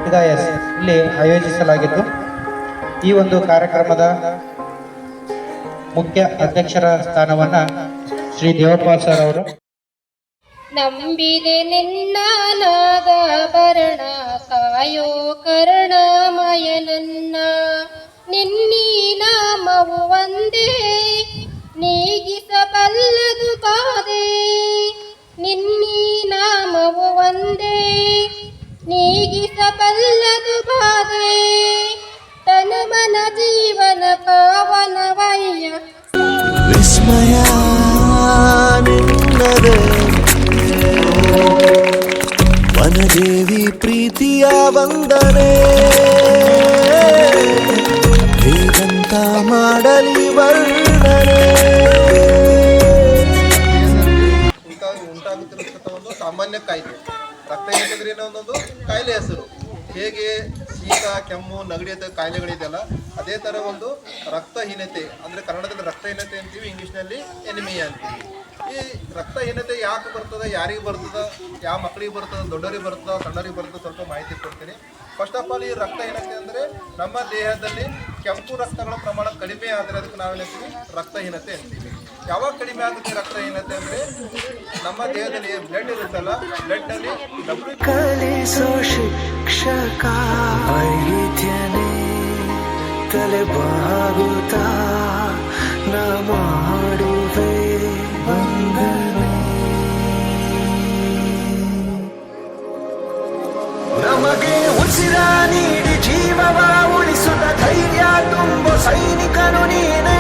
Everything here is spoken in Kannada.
ಹುಟ್ಟಿದ ಇಲ್ಲಿ ಆಯೋಜಿಸಲಾಗಿದ್ದು, ಈ ಒಂದು ಕಾರ್ಯಕ್ರಮದ ಮುಖ್ಯ ಅಧ್ಯಕ್ಷರ ಸ್ಥಾನವನ್ನ ಶ್ರೀ ದೇವಪ್ಪ ಸರ್ ಅವರು. ನಂಬಿದೆ ನಿನ್ನ ನಾಗಾಭರಣ ಕಾಯೋ ಕರುಣಾಮಯ ನನ್ನ, ನಿನ್ನೀ ನಾಮವು ಒಂದೇ ನೀಗಿಸಬಲ್ಲದು ಬಾಧೆ, ನಿನ್ನೀ ನಾಮವು ಒಂದೇ ನೀಗಿಸಬಲ್ಲದು ಬಾಧೆ, ತನುಮನ ಜೀವನ ಪಾವನವಯ್ಯ ವಿಸ್ಮಯ ನಿನ್ನದೇ ವನದೇವಿ ಪ್ರೀತಿಯ ವಂದನೆ, ಹೇಗಂತ ಮಾಡಲಿ ವರ್ಣನೆ. ಉಂಟಾಗುತ್ತಿರತಕ್ಕಂಥ ಒಂದು ಸಾಮಾನ್ಯ ಕಾಯಿಲೆ ರಕ್ತಹೀನತೆ ಅನ್ನೋದು ಕಾಯಿಲೆ ಹೆಸರು. ಹೇಗೆ ಶೀತ ಕೆಮ್ಮು ನೆಗಡಿಯ ಕಾಯಿಲೆಗಳಿದೆಯಲ್ಲ, ಅದೇ ಥರ ಒಂದು ರಕ್ತಹೀನತೆ ಅಂದರೆ ಕನ್ನಡದಲ್ಲಿ ರಕ್ತಹೀನತೆ ಅಂತೀವಿ, ಇಂಗ್ಲೀಷ್ನಲ್ಲಿ ಎನಿಮಿಯಾ ಅಂತೀವಿ. ಈ ರಕ್ತಹೀನತೆ ಯಾಕೆ ಬರ್ತದೆ, ಯಾರಿಗೆ ಬರ್ತದೆ, ಯಾವ ಮಕ್ಕಳಿಗೆ ಬರ್ತದೆ, ದೊಡ್ಡವರಿಗೆ ಬರ್ತದೆ, ಸಣ್ಣವರಿಗೆ ಬರ್ತದೆ, ಸ್ವಲ್ಪ ಮಾಹಿತಿ ಕೊಡ್ತೀನಿ. ಫಸ್ಟ್ ಆಫ್ ಆಲ್ ಈ ರಕ್ತಹೀನತೆ ಅಂದರೆ ನಮ್ಮ ದೇಹದಲ್ಲಿ ಕೆಂಪು ರಕ್ತಗಳ ಪ್ರಮಾಣ ಕಡಿಮೆ ಆದರೆ ಅದಕ್ಕೆ ನಾವೇನಂತೀವಿ ರಕ್ತಹೀನತೆ ಅಂತೀವಿ. ಯಾವಾಗ ಕಡಿಮೆ ಆಗುತ್ತೆ ರಕ್ತಹೀನತೆ ಅಂದರೆ ನಮ್ಮ ದೇಹದಲ್ಲಿ ಬ್ಲಡ್ ಇರುತ್ತಲ್ಲ, ಬ್ಲಡ್ನಲ್ಲಿ ಕಲಿಸೋ ಶಿಕ್ಷಕ ವೈದ್ಯನೇ ತಲೆ ಬಾಗುತ್ತಾ ನ ಮಾಡುವೆ ವಂದನೆ. ನಮಗೆ ಉಸಿರ ನೀಡಿ ಜೀವವ ಉಳಿಸುತ್ತ ಧೈರ್ಯ ತುಂಬು ಸೈನಿಕನು ನೀನೇ.